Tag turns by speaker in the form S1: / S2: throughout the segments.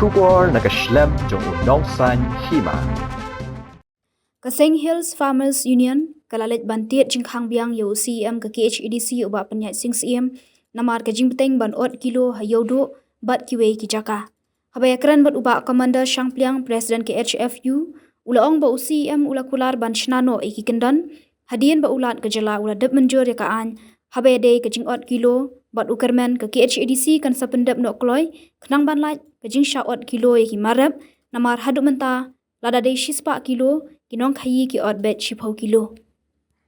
S1: Shubor nakaslem jong unongsan hima.
S2: Kaseng Hills Farmers Union kalalit bantiet jingkhang biang yo CM ke KHEDC uba penyat sing CM namar ke jingpeteng ban ot kilo hayodo bat kiwe kijaka. Habaya keren bat uba Commander Shangpliang Presiden KHFU ulaong ba CM ula kular ban shnano iki kendan hadien ba ulat kejala ula dep menjur ya kaan habaya de ke jing ot kilo bat ukermen ke KHEDC kan sapendep no kloy kenang ban lait ke jing sha ot kilo iki marap namar hadu menta lada de shispa kilo kinong khayi ki ot bet shipho kilo.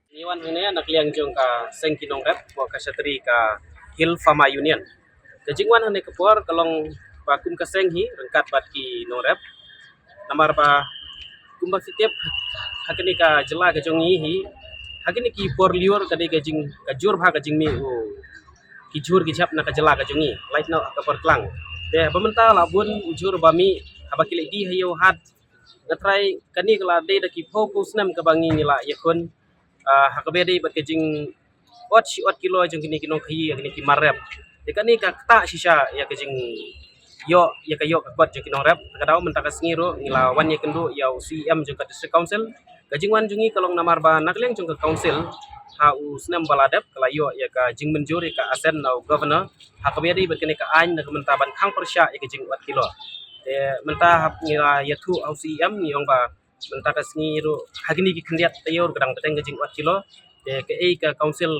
S3: Iwan ini anak liang jong ka seng kinong rep bo ka satri ka Hill Farmer Union. Kejingwan hane kepuar kalong bakum ka seng hi rengkat bat ki nong rep. Namar ba kumbak setiap hakini ka jela ka jong hi hakini ki por liur kadi ka jing ka jur bha ka jing mi ki jur ki jap na ka jela ka jong hi light no ka por klang. De bamenta labun ujur bami habakile di hayo hat ngatrai kani kala de da ki fokus nam ka bangi nila yakun hakabedi bat kejing ot kilo jeng kini kinong khayi kini ki marep de kani ka ta shisha ya kejing yo ya kayo ka kot jeng kinong rep kadau mentaka sngiro nila wan ye kendu ya CM jeng ka district council kajing wan jungi kalong namar ba nakleng jeng ka council ha u snam baladep kala yo ya ka jing menjur ya ka asen now governor hakabedi bat kini ka ain na mentaban khang persya ya kejing ot kilo menta ngira yatu au CM ni ong ba menta ka sngiro hagini ki khendiat tayor kadang peteng kejing wat kilo de ke ka council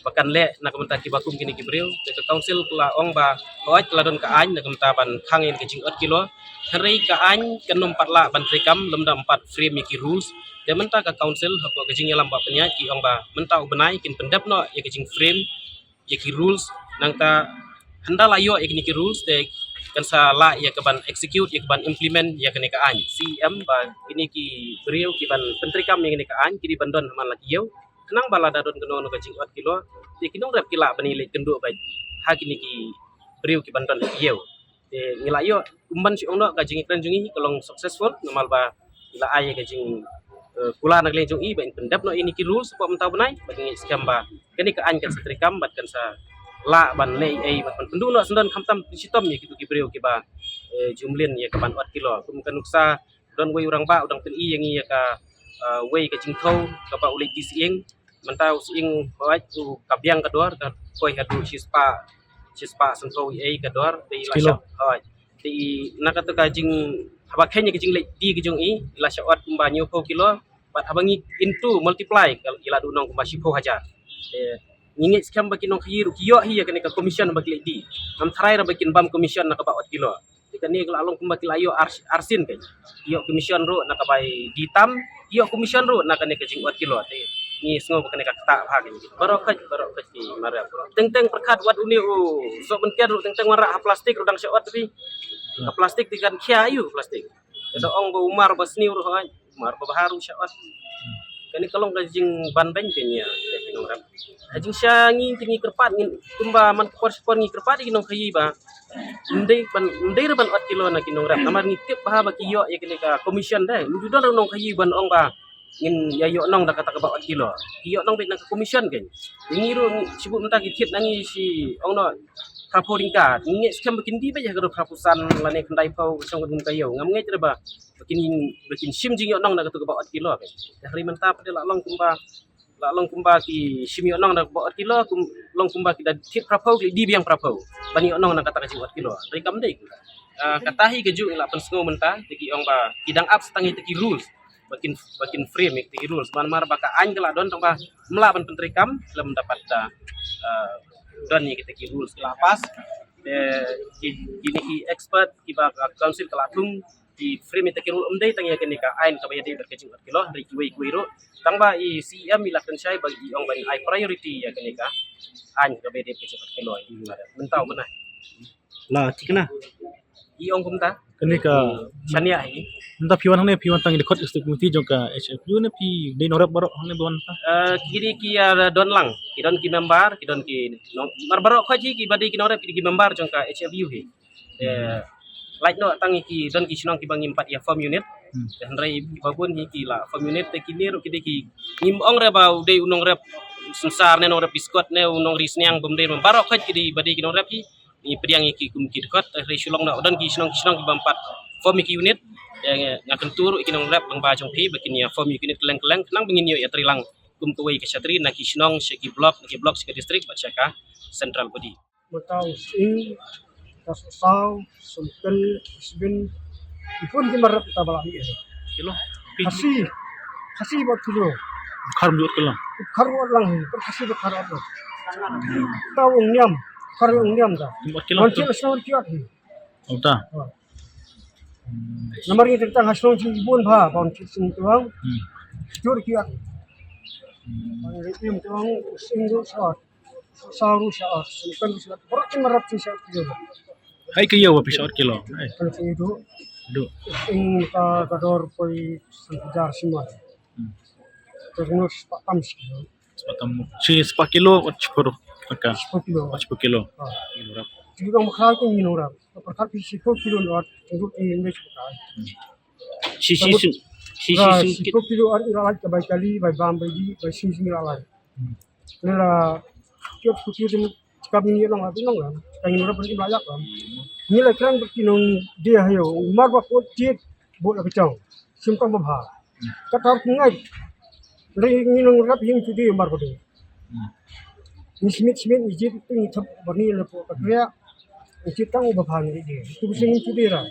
S3: bakan le na ka menta ki bakum kini ki breu de ka council kula ong ba oi kala don ka an na ka menta ban khangin kejing wat kilo hari ka an kenom patla ban trikam lemda 4 frame ki rules de menta ka council hako kejing yalam ba penya ki ong ba menta ubenai kin pendap no ya kejing frame ya ki rules nang ta handala yo ya kini ki rules de kan sa la ya keban execute ya keban implement ya kene ka an CM ba ini ki beriau ki ban pentrikam yang kene ka an ki di bandon man lagi yo kenang bala dadon keno no kajing wat kilo ti kinong rep kila bani le kendo ba ha kini ki beriau ki bandon yo de ngila yo umban si ono kajing iklan jungi kalong successful normal ba ila ay kajing kula nag lejong i ba pendap no ini ki rules pa mentaw banai bagi scam ba kene ka an kan setrikam bat kan sa la ban le ai ban pendu no sendan khamtam sitom ya gitu gibreu ki ba jumlin ya kaban wat kilo kum kan uksa don wei urang ba udang pi yang ya ka wei ka jingthau ka ba ulik siing mentau siing bawai tu kabyang ka dor ka koi hadu sispa sengkau ai ka dor ti la sha hoi ti nakata ka jing haba khenya ka jing le di ka jong i la sha wat kumba nyu kilo bat habangi into multiply ila du nong kumba shipo haja ngingit scam bagi nong khiru kiyo hiya kene ka commission bagi di am tharai ra bakin bam commission na ka ba ot kilo dikani kala along kumba kilayo arsin kay iyo commission ro na ka bay ditam iyo commission ro na kane ka jing ot kilo te ni sngo kane ka ta ha kani barokat ki mara teng perkat wat uni so benkian ro teng wara plastik rodang syot tapi plastik dikan khiayu plastik do ong go umar basni ro ha umar baharu syot kani kalong kajing banbeng kenya kinong rap ajing syangi tingi kerpat ngin tumba man sport ngi kerpat kinong khayi ba ndai ban ot kilo na kinong rap namar ngi tip ba kiyo ya kini ka commission dai udon nong khayi ban ong ba ngin ya yo nong da kata ka ba ot kilo kiyo nong bet na commission ken ngiru sibuk menta ki thit nangi si ong no praporingka ngi scam bikin di ba ya garo prapusan lane kendai pau song kun kayo ngam ngai ba bikin sim jing yo nong da kata ka ba ot kilo ken hari menta pada la long kumba ki sim yo nong da ba ot kilo long kumba ki da thit prapau ki di biang prapau bani yo nong na kata ka ji ot kilo dari kam dei katahi keju ila pensngo menta tiki ong ba kidang up setangi tiki rules bakin frame tiki rules mar baka an kala don tong ba mela ban pentrikam belum dapat da don ni kita ki rules lapas kini ki expert ki ba council kala tung di frame tiki rule umdai tang ya kini ka ain ka bayadi berkecing kilo dari kiwi ro tang ba i CM ila kan sai bagi ong ban high priority ya kini ka ain ka bayadi berkecing kilo mentau mana
S4: lah cikna
S3: i ong kumta
S4: kene ka
S3: chania hi
S4: nta piwan hane piwan tang dekot istiqmati jongka HFU ne pi de norap barok hane bon ta
S3: kiri ki don lang ki don ki member ki don ki mar barok khaji ki badi ki norap ki member jongka HFU hi like no tangi ki don ki sinong ki bangim 4 ya form unit dan rai babun hi ki la form unit te ki niru ki de ki ngim ong re bau de unong rep sensar ne no rep biskot ne unong risniang bum de barok khaj ki di badi ki norap ki ni pediang iki kum ki dekat ri sulong na dan ki senong ki bampat form ki unit yang akan tur iki nong rap bang ba jong pi bakin ya form unit keleng nang bengin yo ya trilang kum kuwei ke syatri na ki senong ki blok distrik baca ka central body
S5: Matau sing kasau sumkel isbin ipun ki marap ta bala ni
S4: Kilo.
S5: hasi buat kilo
S4: Kar mjot kilo.
S5: karwat lang per hasi buat karwat tahu nyam karwat nyam da
S4: 4 kilo.
S5: Nanti asal kiat ni
S4: Uta.
S5: nomor ni tentang hasil si ibun ba bon sing tuang jur kiat Ritim tuang sing do saru syaar sumkel syaar berat marap si syaar kilo
S4: Hai ke yo pisau kilo. Hai.
S5: kan itu
S4: Do.
S5: ing ka kador poi sejar semua. Terus patam sekilo,
S4: Sepatam. Si 4 kilo 80 maka
S5: 10 kilo.
S4: 80 kilo.
S5: Ah.
S4: Kilo rap.
S5: Jadi kamu khal tu minora. Perkara pi 10 kilo lot untuk ini sekarang.
S3: si
S5: 10 kilo ar iralat ke baik kali, baik bam baik baik sing iralat. Nela tiap kilo kami ni lang abin lang. Kami nora pergi belajar kan. Ni lah kerang berkinong dia hayo. Umar bakut jet buat apa cang. Simpang babha. Katar kungai. Lagi ni nong rap yang tu dia umar kodo. Ni smith ni jet tu ni thap berni lepo kakria. Jet tang babha ni dia. Tu bising tu dia lah.